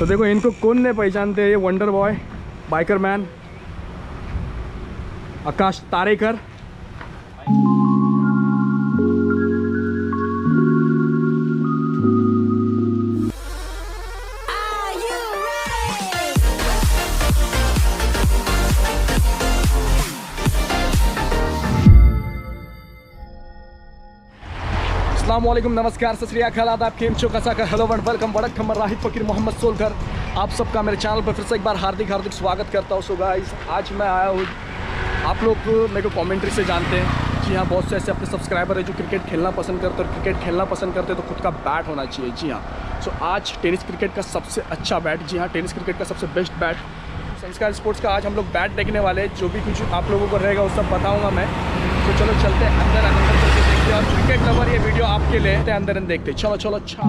तो देखो इनको कौन नहीं पहचानते, ये वंडर बॉय, बाइकर मैन, आकाश तारेकर। अस्सलामुअलैकुम, नमस्कार, सत श्री अकाल, आदाब, केम छो, कसा का, हेलो एंड वेलकम, बड़क खमर राहिद फ़कीर मोहम्मद सोलकर, आप सबका मेरे चैनल पर फिर से एक बार हार्दिक स्वागत करता हूँ। सो गाइस, आज मैं आया हूँ, आप लोग मेरे को कमेंट्री से जानते हैं। जी हाँ, बहुत से ऐसे अपने सब्सक्राइबर है जो क्रिकेट खेलना पसंद करते हैं, और क्रिकेट खेलना पसंद करते हैं तो खुद का बैट होना चाहिए। जी हाँ, सो आज टेनिस क्रिकेट का सबसे अच्छा बैट, जी हाँ, टेनिस क्रिकेट का सबसे बेस्ट बैट संस्कार स्पोर्ट्स का आज हम लोग बैट देखने वाले हैं। जो भी कुछ आप लोगों को रहेगा वो सब बताऊंगा मैं। तो चलो चलते हैं अंदर चल के देखते हैं, और क्रिकेट लवर ये वीडियो आपके लिए अंदर देखते हैं। चलो चलो अच्छा।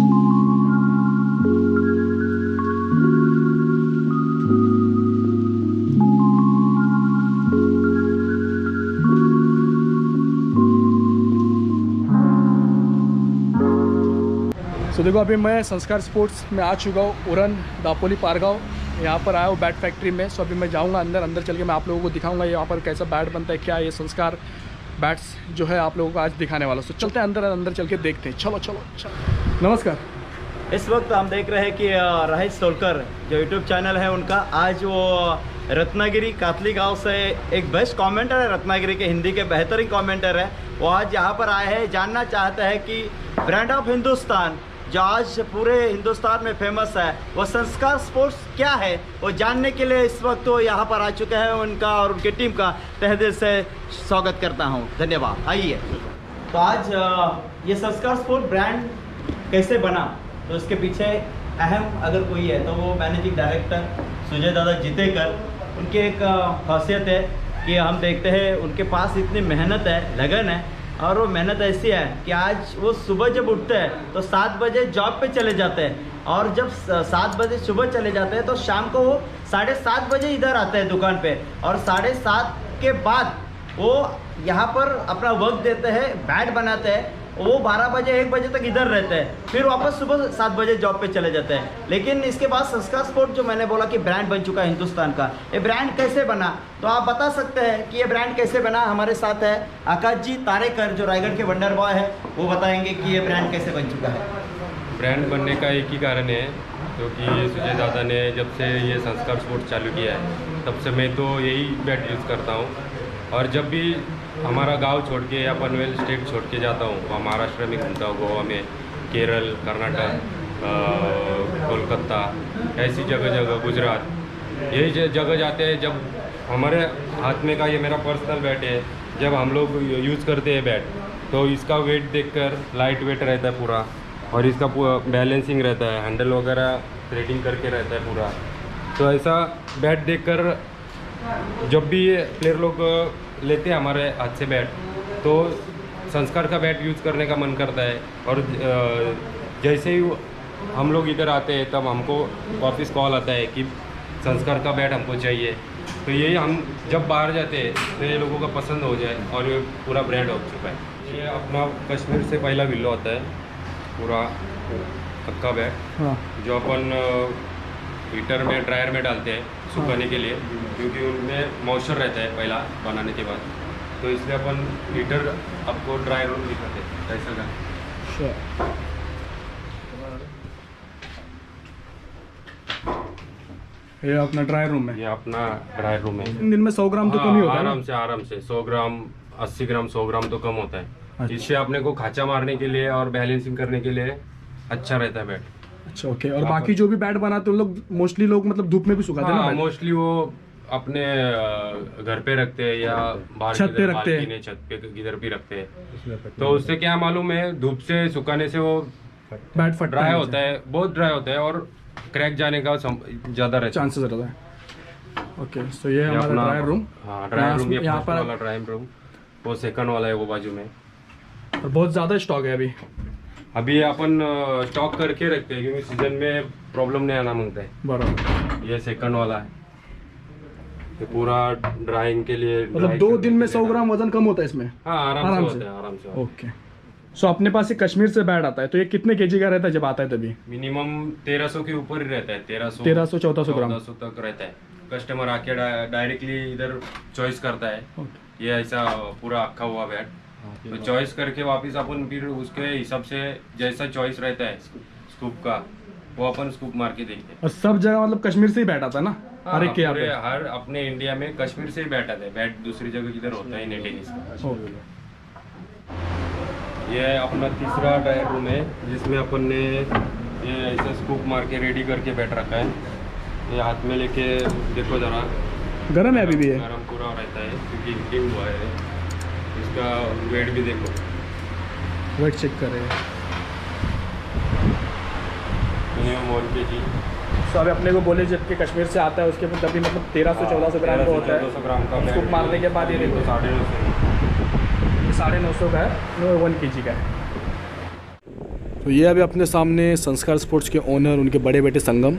तो देखो अभी मैं संस्कार स्पोर्ट्स में आ चुका हूँ, उरन दापोली पारगांव, यहाँ पर आया हूँ बैट फैक्ट्री में। सो अभी मैं जाऊँगा अंदर चल के मैं आप लोगों को दिखाऊंगा यहाँ पर कैसा बैट बनता है, क्या ये संस्कार बैट्स जो है आप लोगों को आज दिखाने वाला। सो चलते हैं अंदर चल के देखते हैं। चलो चलो चलो। नमस्कार। इस वक्त हम देख रहे हैं कि राहिद सोलकर जो यूट्यूब चैनल है उनका, आज वो रत्नागिरी कातली गांव से एक बेस्ट कमेंटर है, रत्नागिरी के हिंदी के बेहतरीन कमेंटर है। वो आज यहाँ पर आए हैं, जानना चाहते हैं कि ब्रांड ऑफ हिंदुस्तान जो आज पूरे हिंदुस्तान में फेमस है वो संस्कार स्पोर्ट्स क्या है, वो जानने के लिए इस वक्त वो यहाँ पर आ चुके हैं। उनका और उनकी टीम का तहे दिल से स्वागत करता हूँ, धन्यवाद। आइए। तो आज ये संस्कार स्पोर्ट्स ब्रांड कैसे बना, तो उसके पीछे अहम अगर कोई है तो वो मैनेजिंग डायरेक्टर सुजय दादा जीतेकर। उनकी एक खासियत है कि हम देखते हैं उनके पास इतनी मेहनत है, लगन है, और वो मेहनत ऐसी है कि आज वो सुबह जब उठते हैं तो 7 बजे जॉब पे चले जाते हैं, और जब 7 बजे सुबह चले जाते हैं तो शाम को वो 7:30 बजे इधर आते हैं दुकान पे, और 7:30 के बाद वो यहाँ पर अपना वक्त देते हैं, बैट बनाते हैं। वो 12 बजे 1 बजे तक इधर रहते हैं, फिर वापस सुबह 7 बजे जॉब पे चले जाते हैं। लेकिन इसके बाद संस्कार स्पोर्ट जो मैंने बोला कि ब्रांड बन चुका है हिंदुस्तान का, ये ब्रांड कैसे बना, तो आप बता सकते हैं कि ये ब्रांड कैसे बना। हमारे साथ है आकाश जी तारेकर जो रायगढ़ के वंडर बॉय है, वो बताएंगे कि ये ब्रांड कैसे बन चुका है। ब्रांड बनने का एक ही कारण है, क्योंकि सुजय दादा ने जब से ये संस्कार स्पोर्ट्स चालू किया है तब से मैं तो यही बैट यूज़ करता हूँ। और जब भी हमारा गांव छोड़ के या पनवेल स्टेट छोड़ के जाता हूँ, वहाँ महाराष्ट्र में घूमता हूँ, गोवा में, केरल, कर्नाटक, कोलकाता, ऐसी जगह गुजरात, यही जगह जाते हैं। जब हमारे हाथ में का ये मेरा पर्सनल बैट है, जब हम लोग यूज़ करते हैं बैट, तो इसका वेट देखकर लाइट वेट रहता है पूरा, और इसका बैलेंसिंग रहता है, हैंडल वगैरह थ्रेडिंग करके रहता है पूरा। तो ऐसा बैट देखकर जब भी प्लेयर लोग लेते हैं हमारे हाथ से बैट, तो संस्कार का बैट यूज़ करने का मन करता है। और जैसे ही हम लोग इधर आते हैं तब हमको वापस कॉल आता है कि संस्कार का बैट हमको चाहिए। तो यही हम जब बाहर जाते हैं तो ये लोगों का पसंद हो जाए, और ये पूरा ब्रांड हो चुका है। ये अपना कश्मीर से पहला विल्लो आता है, पूरा पक्का बैट। हाँ। जो अपन हीटर में ड्रायर में डालते हैं सुखाने के लिए, क्योंकि उनमें मॉइस्चर रहता है पहला बनाने के बाद, तो इसलिए अपन हीटर आपको ड्राई रूम दिखाते हैं ऐसा का। ये अपना ड्राई रूम है, ये अपना ड्राई रूम है। दिन में 100 ग्राम तो कम ही होता है। आराम से 100 ग्राम 80 ग्राम 100 ग्राम तो कम होता है। अच्छा। इससे अपने को खाचा मारने के लिए और बैलेंसिंग करने के लिए अच्छा रहता है बैट। अच्छा, ओके। और बाकी जो भी बैट बनाते हैं उन लोग मोस्टली लोग मतलब धूप में भी सुखाते हैं ना? मोस्टली वो अपने घर पे रखते हैं या बाहर छत पे रखते हैं, छत पे किधर भी रखते हैं। तो उससे क्या मालूम है, धूप से सुखाने से वो बैट फटता ड्राई होता है, बहुत ड्राई होता है, और क्रैक जाने का ज़्यादा रहता है, चांसेस रहता है। ओके, सो ये हमारा ड्राई रूम। हाँ, ड्राई रूम, यहाँ पर वाला ड्राई रूम, वो सेकंड वाला है वो बाजू में। और बहुत ज़्यादा स्टॉक है अभी अपन स्टॉक करके रखते हैं, क्योंकि सीजन में प्रॉब्लम नहीं आना मांगता है। बराबर। ये सेकंड वाला है, ये पूरा ड्राइंग के लिए। मतलब 2 दिन में 100 ग्राम वजन कम होता है इसमें? हाँ, आराम से होता है, आराम से। ओके। सो अपने पास ये कश्मीर से बैट आता है, तो ये कितने केजी का रहता है जब आता है तभी? मिनिमम 1300 के ऊपर ही रहता है, 1300-1400 ग्राम 1400 तक रहता है। कस्टमर आके डायरेक्टली इधर चॉइस करता है, ये ऐसा पूरा अक्खा हुआ बैट, तो चॉइस करके वापस अपन फिर उसके हिसाब से जैसा चॉइस रहता है स्कूप का वो अपन स्कूप मार के देखते हैं। और सब जगह मतलब कश्मीर से ही बैट आता है ना? हर एक के यहाँ पे? हर अपने इंडिया में कश्मीर से ही बैट आता है, बैट दूसरी जगह किधर होता ही नहीं टेनिस का। ओके। ये है अपना तीसरा टायर रूम है, जिसमें अपन ने ये ऐसा स्कूप मार के रेडी करके बैठ रखा है। ये हाथ में लेके देखो जरा, गर्म है अभी भी? है गरम पूरा रहता है क्योंकि हीटिंग हुआ है। इसका वेट भी देखो, वेट चेक कर रहे हैं। Minimum 1 kg। सो अभी अपने को बोले जबकि कश्मीर से आता है उसके तभी मतलब 1300-1400 ग्राम का होता है। 1300 ग्राम का उसको मारने के बाद ये देखो 950 950 का है, 1 kg का है। तो ये अभी अपने सामने संस्कार स्पोर्ट्स के ओनर, उनके बड़े बेटे संगम।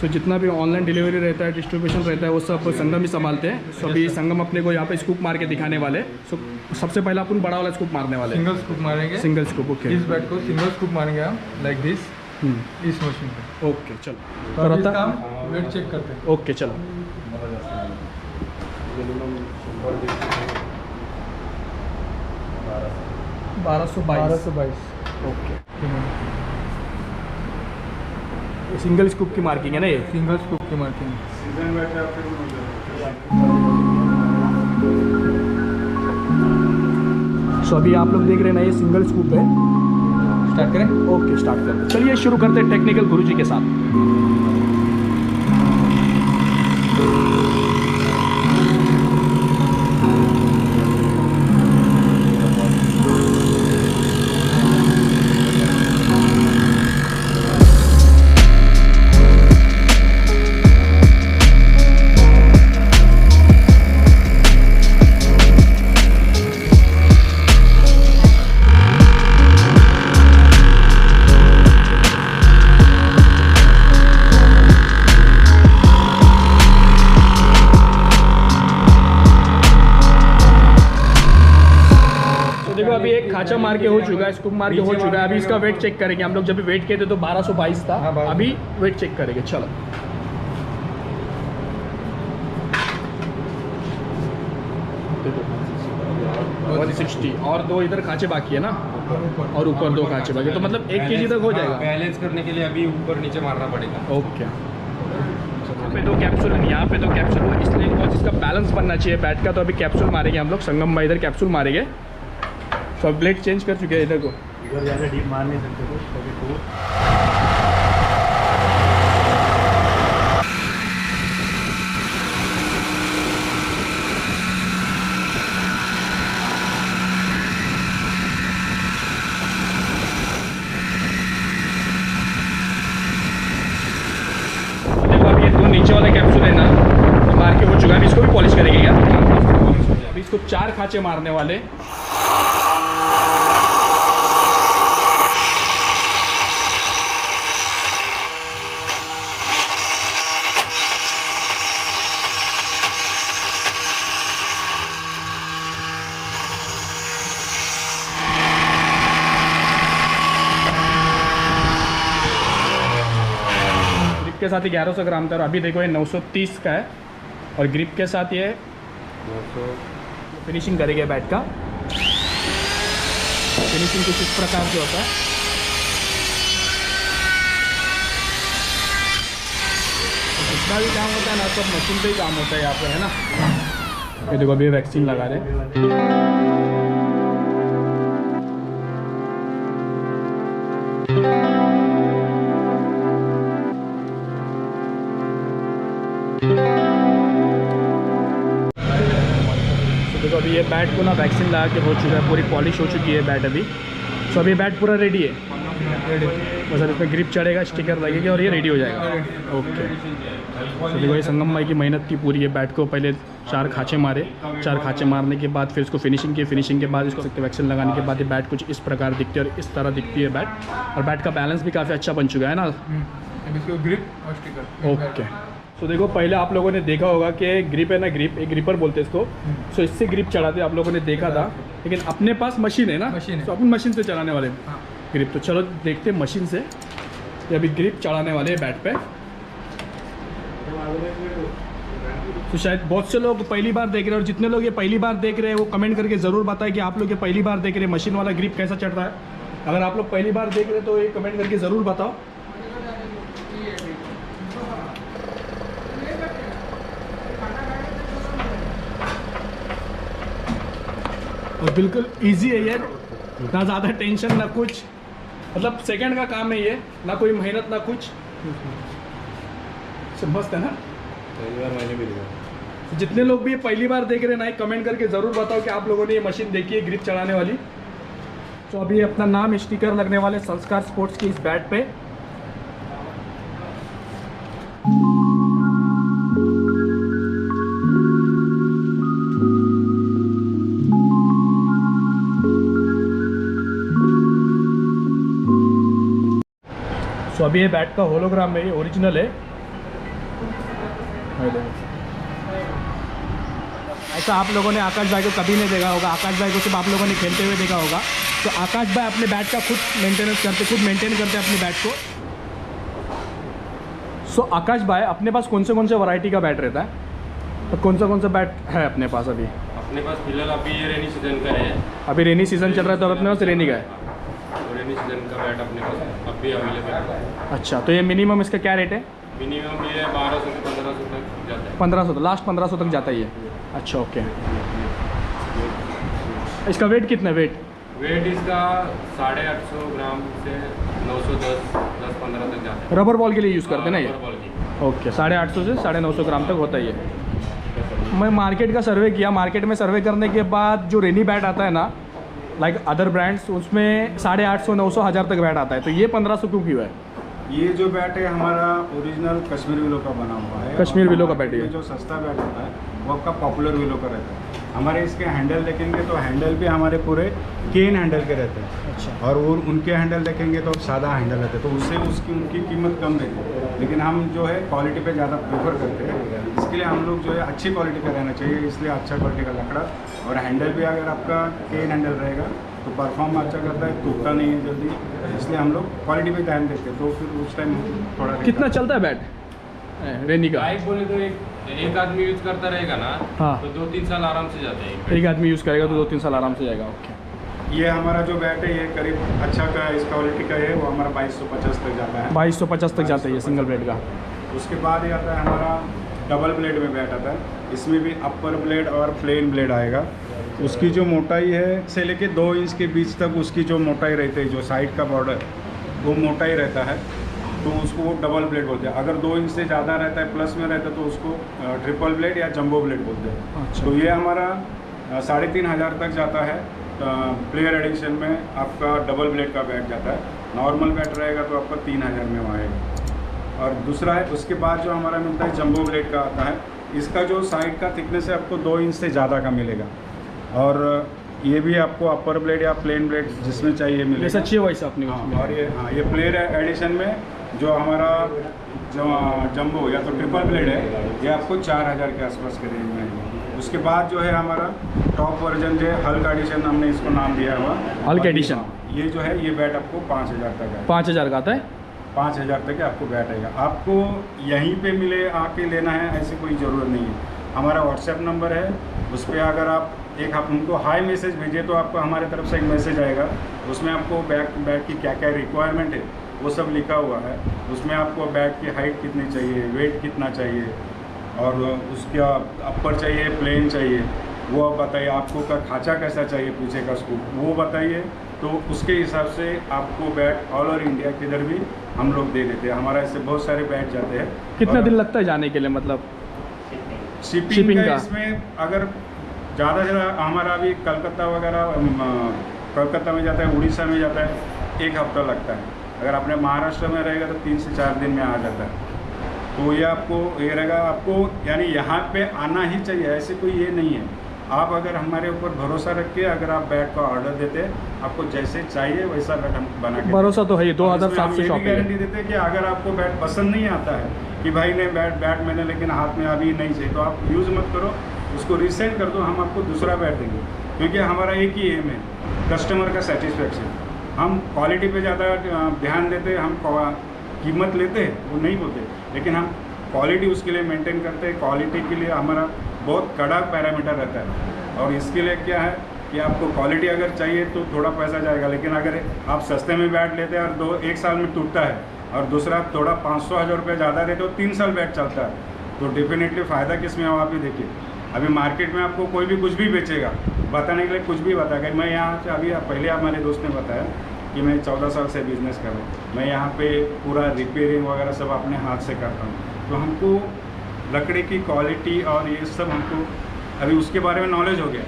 सो जितना भी ऑनलाइन डिलीवरी रहता है, डिस्ट्रीब्यूशन रहता है, वो सब संगम ही संभालते हैं। सो अभी संगम अपने को यहाँ पे स्कूप मार के दिखाने वाले। सो सबसे पहले अपन बड़ा वाला स्कूप मारने वाले। सिंगल स्कूप मारेंगे, सिंगल स्कूप। ओके। इस बैट को सिंगल स्कूप मारेंगे हम, लाइक दिस, इस मशीन पे। ओके चलो, तो अभी करता इसका हम वेट चेक करते हैं। ओके चलो। मिनिमम 1222। ओके। सिंगल स्कूप की मार्किंग है ना ये? सिंगल स्कूप की मार्किंग। सो अभी आप लोग देख रहे हैं ना, ये सिंगल स्कूप है। स्टार्ट करें? ओके स्टार्ट करते हैं। चलिए शुरू करते हैं टेक्निकल गुरुजी के साथ। अभी एक खाचा मार के हो चुका है, स्कूप मार के हो चुका है। अभी इसका वेट चेक करेंगे हम लोग। जब भी वेट किए थे तो 1222 था। हाँ, 1222। अभी वेट चेक करेंगे। चलो देखो 160 और 2 इधर खाचे बाकी है ना, और ऊपर 2 खाचे बाकी, तो मतलब 1 kg तक हो जाएगा। बैलेंस करने के लिए अभी ऊपर नीचे मारना पड़ेगा। ओके। यहाँ पे 2 कैप्सूल है, यहाँ पे 2 कैप्सूल है, इसलिए बहुत इसका बैलेंस बनना चाहिए बैट का। तो अभी कैप्सूल मारेंगे हम लोग। संगम भाई इधर कैप्सूल मारेंगे। तो अब ब्लेड चेंज कर चुके हैं इधर को। इधर ज़्यादा डीप मार नहीं सकते तो देखो अभी ये 2 नीचे वाले कैप्सूल है ना, तो मार के हो चुका है। अभी इसको भी पॉलिश करेंगे क्या? अभी इसको 4 खांचे मारने वाले। ग्रिप के साथ ही 1100 ग्राम था, और अभी देखो ये 930 का है। और ग्रिप के साथ ये फिनिशिंग करेंगे बैट का। फिनिशिंग कुछ इस प्रकार से होता है। जितना भी काम होता है ना, सब मशीन पे ही काम होता है यहाँ पर, है ना। ये देखो अभी वैक्सीन लगा रहे हैं। देखो अभी ये बैट को ना वैक्सीन लगा के हो चुका है, पूरी पॉलिश हो चुकी है बैट अभी। सो अभी बैट पूरा रेडी है, बस अब इसमें ग्रिप चढ़ेगा, स्टिकर लगेगा और ये रेडी हो जाएगा। ओके। तो देखो ये संगम भाई की मेहनत थी पूरी। ये बैट को पहले 4 खांचे मारे, 4 खांचे मारने के बाद फिर इसको फिनिशिंग की। फिनिशिंग के बाद इसको वैक्सीन लगाने के बाद ये बैट कुछ इस प्रकार दिखती है और इस तरह दिखती है बैट। और बैट का बैलेंस भी काफ़ी अच्छा बन चुका है ना, इसको ग्रिप और स्टिकर। ओके। तो देखो पहले आप लोगों ने देखा होगा कि ग्रिप है ना, ग्रिप एक ग्रिपर बोलते हैं इसको। सो इससे ग्रिप चढ़ाते आप लोगों ने देखा था, लेकिन अपने पास मशीन है ना, मशीन है। तो अपन मशीन से चलाने वाले हैं हाँ। ग्रिप। तो चलो देखते हैं मशीन से। ये अभी ग्रिप चढ़ाने वाले हैं बैट पे। तो शायद बहुत से लोग पहली बार देख रहे हैं, और जितने लोग ये पहली बार देख रहे हैं वो कमेंट करके ज़रूर बताएं कि आप लोग ये पहली बार देख रहे हैं मशीन वाला ग्रिप कैसा चढ़ रहा है। अगर आप लोग पहली बार देख रहे हैं तो ये कमेंट करके ज़रूर बताओ। और बिल्कुल इजी है ये, ना ज़्यादा टेंशन ना कुछ, मतलब सेकंड का काम है ये, ना कोई मेहनत ना कुछ। सब मस्त है ना। जितने लोग भी ये पहली बार देख रहे हैं ना, एक कमेंट करके ज़रूर बताओ कि आप लोगों ने ये मशीन देखी है ग्रिप चढ़ाने वाली। तो अभी अपना नाम स्टिकर लगने वाले संस्कार स्पोर्ट्स की इस बैट पे। तो अभी ये बैट का होलोग्राम है, ये ओरिजिनल है। ऐसा आप लोगों ने आकाश भाई को कभी नहीं देखा होगा। आकाश भाई को सिर्फ आप लोगों ने खेलते हुए देखा होगा। तो आकाश भाई अपने बैट का खुद मेंटेन करते हैं अपने बैट को। सो आकाश भाई अपने पास कौन से वैरायटी का बैट रहता है, तो कौन सा बैट है अपने पास अभी? अपने पास फिलहाल अभी ये रेनी सीजन का है। अभी रेनी सीजन चल रहा है तो अपने पास रेनी का है। तो रेनी सीजन का बैट अपने पास अभी अवेलेबल है। अच्छा, तो ये मिनिमम इसका क्या रेट है? मिनिमम ये 1200 से 1500 तक जाता है। 1500 तो लास्ट 1500 तक जाता ही है। अच्छा ओके। इसका वेट कितना है? वेट इसका 850 ग्राम से 910 10-15 तक जाता है। रबर बॉल के लिए यूज़ करते हैं ना ये? रबर बॉल की। ओके, 850 से 950 ग्राम तक होता ही है। मैं मार्केट का सर्वे किया। मार्केट में सर्वे करने के बाद जो रेनी बैट आता है ना, लाइक अदर ब्रांड्स, उसमें 850 900 हज़ार तक बैट आता है। तो ये 1500 क्यों है? ये जो बैट है हमारा ओरिजिनल कश्मीर विलो का बना हुआ है। कश्मीर विलो का बैट है। जो सस्ता बैट होता है वो आपका पॉपुलर विलो का रहता है। हमारे इसके हैंडल देखेंगे तो हैंडल भी हमारे पूरे केन हैंडल के रहते हैं। अच्छा। और वो उनके हैंडल देखेंगे तो सादा हैंडल रहते हैं, तो उससे उनकी कीमत कम देते हैं। लेकिन हम जो है क्वालिटी पे ज़्यादा प्रेफर करते हैं। इसके लिए हम लोग जो है अच्छी क्वालिटी का रहना चाहिए, इसलिए अच्छा क्वालिटी का लकड़ा। और हैंडल भी अगर आपका केन हैंडल रहेगा तो परफॉर्म अच्छा करता है, टूटता नहीं है जल्दी, इसलिए हम लोग क्वालिटी पे ध्यान देते हैं। तो फिर उस टाइम थोड़ा कितना चलता है बैट रेनी का? बाइक बोले तो एक आदमी यूज करता रहेगा ना, हाँ। तो 2-3 साल आराम से जाते हैं। एक आदमी यूज़ करेगा तो 2-3 साल आराम से जाएगा। ओके। ये हमारा जो बैट है ये करीब अच्छा का इस क्वालिटी का है, वो हमारा 2250 तक जाता है। 2250 तक जाता है ये सिंगल ब्लेड का। उसके बाद ये आता है हमारा डबल ब्लेड में बैट आता है। इसमें भी अपर ब्लेड और प्लेन ब्लेड आएगा। उसकी जो मोटाई है से लेके 2 इंच के बीच तक उसकी जो मोटाई रहती है, जो साइड का बॉर्डर वो मोटाई रहता है, तो उसको वो डबल ब्लेड बोलते हैं। अगर 2 इंच से ज़्यादा रहता है, प्लस में रहता है, तो उसको ट्रिपल ब्लेड या जंबो ब्लेड बोलते हैं। अच्छा। तो ये हमारा 3500 तक जाता है। प्लेयर एडिशन में आपका डबल ब्लेड का बैट जाता है। नॉर्मल बैट रहेगा तो आपका 3000 में वो आएगा। और दूसरा है उसके बाद जो हमारा मिलता है जंबो ब्लेड का आता है। इसका जो साइड का थिकनेस है आपको 2 इंच से ज़्यादा का मिलेगा। और ये भी आपको अपर ब्लेड या प्लेन ब्लेड जिसमें चाहिए मिलेगा। जैसा चाहिए वैसा अपने को। हाँ, और ये प्लेयर एडिशन में जो हमारा जो जंबो या तो ट्रिपल ब्लेड है, ये आपको 4000 के आसपास के रेंज में है। उसके बाद जो है हमारा टॉप वर्जन जो है हल्क एडिशन, हमने इसको नाम दिया हुआ हल्क एडिशन। ये जो है ये बैट आपको 5000 तक है। 5000 का आता है। 5000 तक आपको बैट आएगा। आपको यहीं पे मिले आके लेना है ऐसी कोई ज़रूरत नहीं है। हमारा व्हाट्सएप नंबर है, उस पर अगर आप उनको हाई मैसेज भेजिए तो आपको हमारे तरफ से एक मैसेज आएगा। उसमें आपको बैट की क्या क्या रिक्वायरमेंट है वो सब लिखा हुआ है। उसमें आपको बैट की हाइट कितनी चाहिए, वेट कितना चाहिए, और उसका अपर चाहिए, प्लेन चाहिए, वो आप बताइए। आपको का खाँचा कैसा चाहिए, पीछे का स्कूप वो बताइए, तो उसके हिसाब से आपको बैट ऑल ओवर इंडिया किधर भी हम लोग दे देते हैं। हमारा इससे बहुत सारे बैट जाते हैं। कितना दिन लगता है जाने के लिए, मतलब शिपिंग का? इसमें अगर ज़्यादा से ज़्यादा हमारा अभी कलकत्ता वगैरह, कलकत्ता में जाता है, उड़ीसा में जाता है, 1 हफ्ता लगता है। अगर अपने महाराष्ट्र में रहेगा तो 3 से 4 दिन में आ जाता है। तो ये आपको ये रहेगा, आपको यानी यहाँ पे आना ही चाहिए, ऐसे कोई ये नहीं है। आप अगर हमारे ऊपर भरोसा रख के अगर आप बैट का ऑर्डर देते हैं, आपको जैसे चाहिए वैसा बैट हम बना के भरोसा तो है ही, 2007 हम से ये शॉप भी है। गारंटी देते हैं कि अगर आपको बैट पसंद नहीं आता है कि भाई ने बैट मैंने लेकिन हाथ में अभी नहीं चाहिए, तो आप यूज़ मत करो, उसको रिसेंड कर दो, हम आपको दूसरा बैट देंगे। क्योंकि हमारा एक ही एम है, कस्टमर का सेटिस्फेक्शन। हम क्वालिटी पे ज़्यादा ध्यान देते हैं, हम कीमत लेते हैं वो नहीं होते, लेकिन हम क्वालिटी उसके लिए मेंटेन करते हैं। क्वालिटी के लिए हमारा बहुत कड़ा पैरामीटर रहता है, और इसके लिए क्या है कि आपको क्वालिटी अगर चाहिए तो थोड़ा पैसा जाएगा, लेकिन अगर आप सस्ते में बैट लेते हैं और 1 साल में टूटता है, और दूसरा थोड़ा 500-1000 रुपये ज़्यादा देते हो, 3 साल बैट चलता है, तो डेफिनेटली फ़ायदा किस में हो आप ही देखिए। अभी मार्केट में आपको कोई भी कुछ भी बेचेगा, बताने के लिए कुछ भी बताएगा। मैं यहाँ से अभी पहले हमारे दोस्त ने बताया कि मैं 14 साल से बिज़नेस कर रहा हूँ, मैं यहाँ पे पूरा रिपेयरिंग वगैरह सब अपने हाथ से करता हूँ, तो हमको लकड़ी की क्वालिटी और ये सब हमको अभी उसके बारे में नॉलेज हो गया।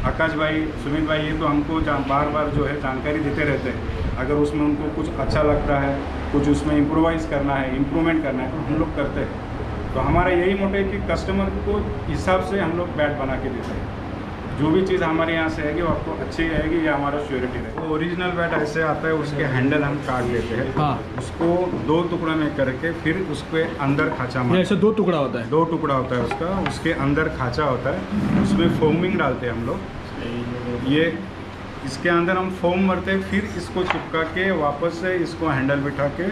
आकाश भाई, सुमित भाई, ये तो हमको बार बार जो है जानकारी देते रहते हैं। अगर उसमें उनको कुछ अच्छा लगता है, कुछ उसमें इम्प्रोवाइज़ करना है, इम्प्रूवमेंट करना है, तो हम लोग करते हैं। तो हमारा यही मोटिव है कि कस्टमर को हिसाब से हम लोग बैट बना के देते हैं। जो भी चीज़ हमारे यहाँ से आएगी वो आपको अच्छी रहेगी, ये हमारा श्योरिटी रहेगी। ओरिजिनल बैट ऐसे आता है, उसके हैंडल हम काट लेते हैं, हाँ। उसको 2 टुकड़े में करके फिर उसके अंदर खाँचा ये मारते ऐसे 2 टुकड़ा होता है। 2 टुकड़ा होता है उसका, उसके अंदर खाँचा होता है, उसमें फोमिंग डालते हैं हम लोग। ये इसके अंदर हम फोम भरते हैं, फिर इसको चिपका के वापस से इसको हैंडल बिठा के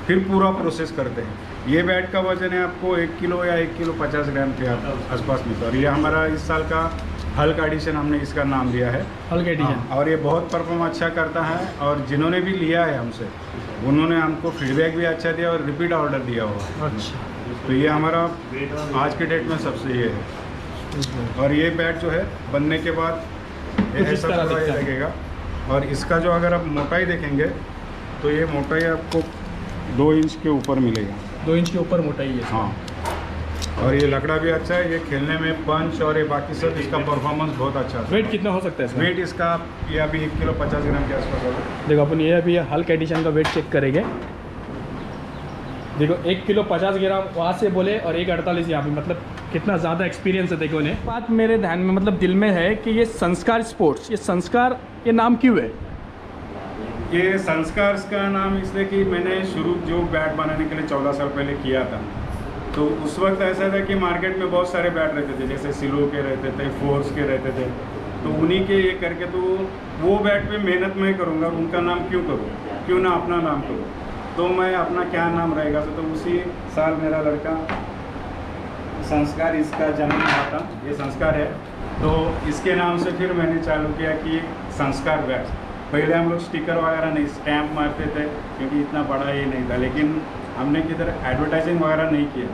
फिर पूरा प्रोसेस करते हैं। ये बैट का वजन है आपको 1 किलो या 1 किलो 50 ग्राम के आसपास में। और ये हमारा इस साल का हल्क एडिशन हमने इसका नाम दिया है, हल्क एडिशन। हाँ, और ये बहुत परफॉर्म अच्छा करता है, और जिन्होंने भी लिया है हमसे उन्होंने हमको फीडबैक भी अच्छा दिया और रिपीट ऑर्डर दिया हुआ। अच्छा, तो ये हमारा आज के डेट में सबसे ये है। और ये बैट जो है बनने के बाद ये कुछ इस ऐसा तरह थोड़ा ये दिखता है। लगेगा, और इसका जो अगर आप मोटाई देखेंगे तो ये मोटाई आपको 2 इंच के ऊपर मिलेगा। 2 इंच के ऊपर मोटाई है। हाँ, और ये लकड़ा भी अच्छा है, ये खेलने में पंच और ये बाकी सब इसका परफॉर्मेंस बहुत अच्छा है। वेट कितना हो सकता है इसका? वेट इसका ये अभी 1 किलो 50 ग्राम के आसपास होगा। देखो अपन ये अभी हल्क एडिशन का वेट चेक करेंगे। देखो 1 किलो 50 ग्राम वहाँ से बोले और 1.48 यहाँ पे, मतलब कितना ज़्यादा एक्सपीरियंस है। देखो उन्हें बात मेरे ध्यान में मतलब दिल में है कि ये संस्कार स्पोर्ट्स, ये संस्कार ये नाम क्यों है? ये संस्कार का नाम इसलिए कि मैंने शुरू जो बैट बनाने के लिए 14 साल पहले किया था, तो उस वक्त ऐसा था कि मार्केट में बहुत सारे बैट रहते थे, जैसे सिलो के रहते थे, फोर्स के रहते थे, तो उन्हीं के ये करके तो वो बैट पे मेहनत मैं करूँगा, उनका नाम क्यों करूँ, क्यों ना अपना नाम करूँ, तो मैं अपना क्या नाम रहेगा। तो उसी साल मेरा लड़का संस्कार, इसका जन्म हुआ था, ये संस्कार है, तो इसके नाम से फिर मैंने चालू किया कि संस्कार बैट। पहले हम लोग स्टिकर वगैरह नहीं, स्टैम्प मारते थे क्योंकि इतना बड़ा ये नहीं था, लेकिन हमने किधर एडवर्टाइजिंग वगैरह नहीं किया।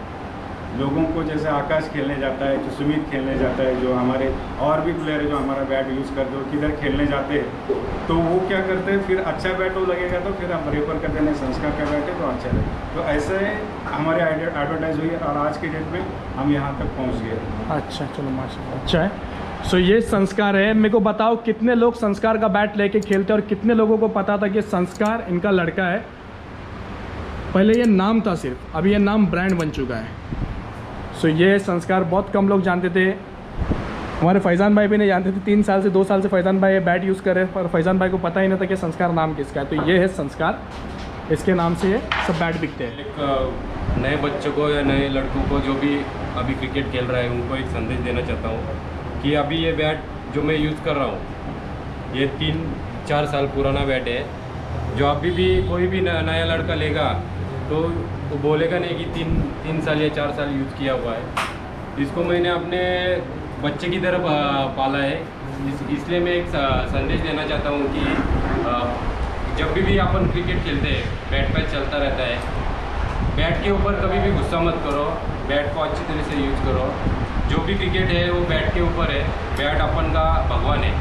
लोगों को जैसे आकाश खेलने जाता है, जो सुमित खेलने जाता है, जो हमारे और भी प्लेयर है जो हमारा बैट यूज़ करते हो, किधर खेलने जाते हैं, तो वो क्या करते हैं, फिर अच्छा बैट वो लगेगा तो फिर हम रेफर करते हैं, संस्कार का बैट है तो अच्छा है। तो ऐसे हमारे एडवर्टाइज हुई और आज की डेट में हम यहाँ तक पहुँच गए। अच्छा, चलो माशाल्लाह, अच्छा है। सो ये संस्कार है। मेरे को बताओ कितने लोग संस्कार का बैट लेके खेलते हैं और कितने लोगों को पता था कि संस्कार इनका लड़का है? पहले ये नाम था सिर्फ, अभी ये नाम ब्रांड बन चुका है। सो ये संस्कार बहुत कम लोग जानते थे, हमारे फैज़ान भाई भी नहीं जानते थे। 3 साल से 2 साल से फैज़ान भाई ये बैट यूज़ कर रहे हैं, पर फैज़ान भाई को पता ही नहीं था कि संस्कार नाम किसका है। तो ये है संस्कार, इसके नाम से ये सब बैट बिकते हैं। एक नए बच्चों को या नए लड़कों को जो भी अभी क्रिकेट खेल रहा है उनको एक संदेश देना चाहता हूँ कि अभी ये बैट जो मैं यूज़ कर रहा हूँ ये 3-4 साल पुराना बैट है। जो अभी भी कोई भी नया लड़का लेगा तो वो बोलेगा नहीं कि 3 साल या 4 साल यूज़ किया हुआ है। इसको मैंने अपने बच्चे की तरह पाला है, इसलिए मैं एक संदेश देना चाहता हूँ कि जब भी अपन क्रिकेट खेलते हैं बैट मैच चलता रहता है, बैट के ऊपर कभी भी गुस्सा मत करो, बैट को अच्छी तरह से यूज़ करो। जो भी क्रिकेट है वो बैट के ऊपर है, बैट अपन का भगवान है,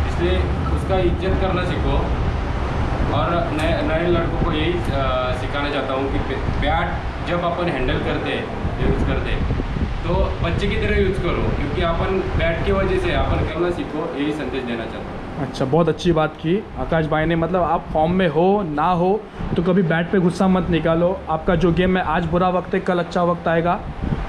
इसलिए उसका इज्जत करना सीखो। और नए लड़कों को यही सिखाना चाहता हूँ कि बैट जब अपन हैंडल करते हैं, यूज़ करते हैं, तो बच्चे की तरह यूज़ करो, क्योंकि अपन बैट की वजह से अपन करना सीखो, यही संदेश देना चाहता हूँ। अच्छा, बहुत अच्छी बात की आकाश भाई ने। मतलब आप फॉर्म में हो ना हो तो कभी बैट पे गुस्सा मत निकालो। आपका जो गेम है आज बुरा वक्त है, कल अच्छा वक्त आएगा।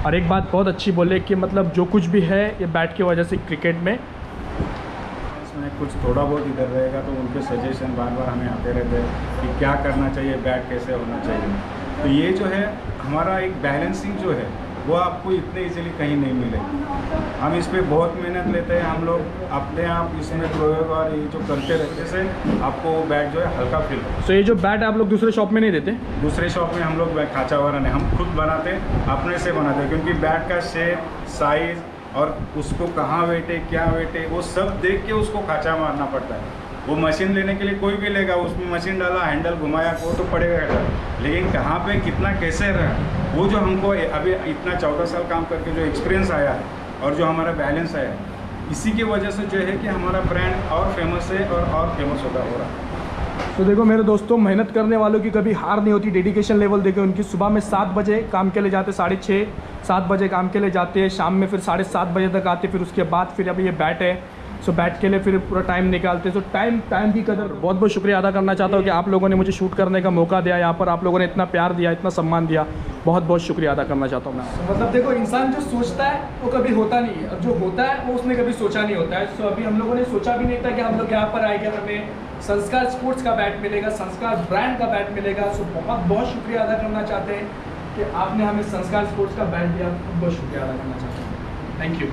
और एक बात बहुत अच्छी बोले कि मतलब जो कुछ भी है ये बैट की वजह से क्रिकेट में इसमें कुछ थोड़ा बहुत इधर रहेगा तो उनके सजेशन बार बार हमें आते रहते हैं कि क्या करना चाहिए, बैट कैसे होना चाहिए। तो ये जो है हमारा एक बैलेंसिंग जो है वो आपको इतने इजीली कहीं नहीं मिलेगी। हम इस पे बहुत मेहनत लेते हैं, हम लोग अपने आप इसमें प्रयोग और ये जो करते रहते से आपको वो बैट जो है हल्का फील हो। तो ये जो बैट आप लोग दूसरे शॉप में नहीं देते? दूसरे शॉप में हम लोग खाँचा वगैरह नहीं, हम खुद बनाते हैं, अपने से बनाते हैं, क्योंकि बैट का शेप, साइज़ और उसको कहाँ वेट है, क्या वेट है, वो सब देख के उसको खाँचा मारना पड़ता है। वो मशीन लेने के लिए कोई भी लेगा, उसमें मशीन डाला, हैंडल घुमाया, वो तो पड़ेगा, लेकिन कहाँ पे कितना कैसे रहा, वो जो हमको अभी इतना 14 साल काम करके जो एक्सपीरियंस आया है और जो हमारा बैलेंस आया है, इसी की वजह से जो है कि हमारा ब्रांड और फेमस है और फेमस हो रहा है। तो देखो मेरे दोस्तों, मेहनत करने वालों की कभी हार नहीं होती। डेडिकेशन लेवल देखो उनकी, सुबह में 7 बजे काम के लिए जाते, 6:30-7 बजे काम के लिए जाते हैं, शाम में फिर 7:30 बजे तक आते, फिर उसके बाद फिर अभी ये बैट है, सो बैट के लिए फिर पूरा टाइम निकालते हैं। सो टाइम की कदर बहुत बहुत शुक्रिया अदा करना चाहता हूँ कि आप लोगों ने मुझे शूट करने का मौका दिया, यहाँ पर आप लोगों ने इतना प्यार दिया, इतना सम्मान दिया, बहुत बहुत शुक्रिया अदा करना चाहता हूँ मैं। मतलब देखो, इंसान जो सोचता है वो कभी होता नहीं है, और जो होता है वो उसने कभी सोचा नहीं होता है। सो अभी हम लोगों ने सोचा भी नहीं था कि हम लोग यहाँ पर आएंगे, हमें संस्कार स्पोर्ट्स का बैट मिलेगा, संस्कार ब्रांड का बैट मिलेगा। सो बहुत बहुत शुक्रिया अदा करना चाहते हैं कि आपने हमें संस्कार स्पोर्ट्स का बैट दिया, बहुत बहुत शुक्रिया अदा करना चाहते हैं। Thank you.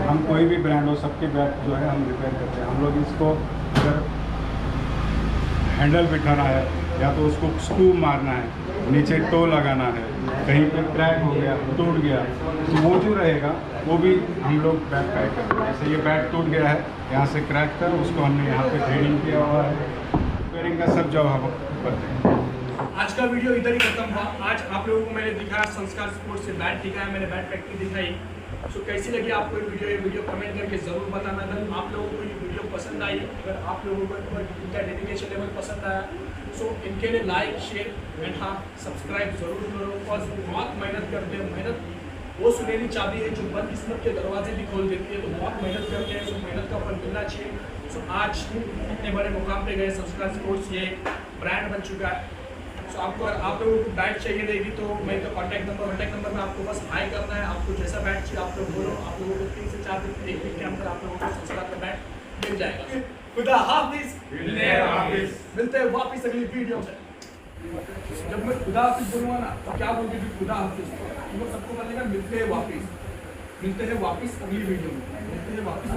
हम कोई भी ब्रांड हो, सबके बैट जो है हम रिपेयर करते हैं। हम लोग इसको अगर हैंडल बिठाना है या तो उसको स्क्रू मारना है, नीचे टो लगाना है, कहीं पे क्रैक हो गया, टूट गया, तो वो जो रहेगा वो भी हम लोग बैट पैक करते हैं। जैसे ये बैट टूट गया है, यहाँ से क्रैक था, उसको हमने यहाँ पे थ्रेडिंग किया हुआ है, रिपेयरिंग का सब जॉब हम करते हैं। आज का वीडियो इधर ही खत्म हुआ। आज आप लोगों को मैंने दिखाया संस्कार स्पोर्ट्स से बैट दिखाया, मैंने बैट फैक्ट्री दिखाई। सो कैसी लगी आपको ये वीडियो कमेंट करके ज़रूर बताना। अगर आप लोगों को ये वीडियो पसंद आई, अगर आप लोगों को इनका डेडिकेशन लेवल पसंद आया, सो इनके लिए लाइक, शेयर एंड हाँ सब्सक्राइब ज़रूर करो। और बहुत मेहनत करते हैं, मेहनत वो सुनहरी चाबी है जो बंद किस्मत के दरवाजे भी खोल देती है। तो बहुत मेहनत करते हैं, सो मेहनत का फल मिलना चाहिए। सो आज इतने बड़े मुकाम पे गए, संस्कार स्पोर्ट्स ये ब्रांड बन चुका है। सो आपको आप लोगों को बैट चाहिए रहेगी तो मैं तो कॉन्टैक्ट नंबर में आपको बस हाई करना है। आपको जैसा बैट चाहिए आप लोग बोलो, आप लोगों को 3 से 4 दिन, 1 वीक के अंदर आप लोगों को संस्कार का बैट मिल जाएगा। खुदा हाफिज, मिलते हैं वापिस अगली वीडियो में। जब मैं खुदा हाफिज बोलूँगा ना तो क्या बोलूँगी कि खुदा हाफिज, तो वो सबको बोलेगा मिलते हैं वापिस अगली वीडियो में, मिलते हैं वापिस।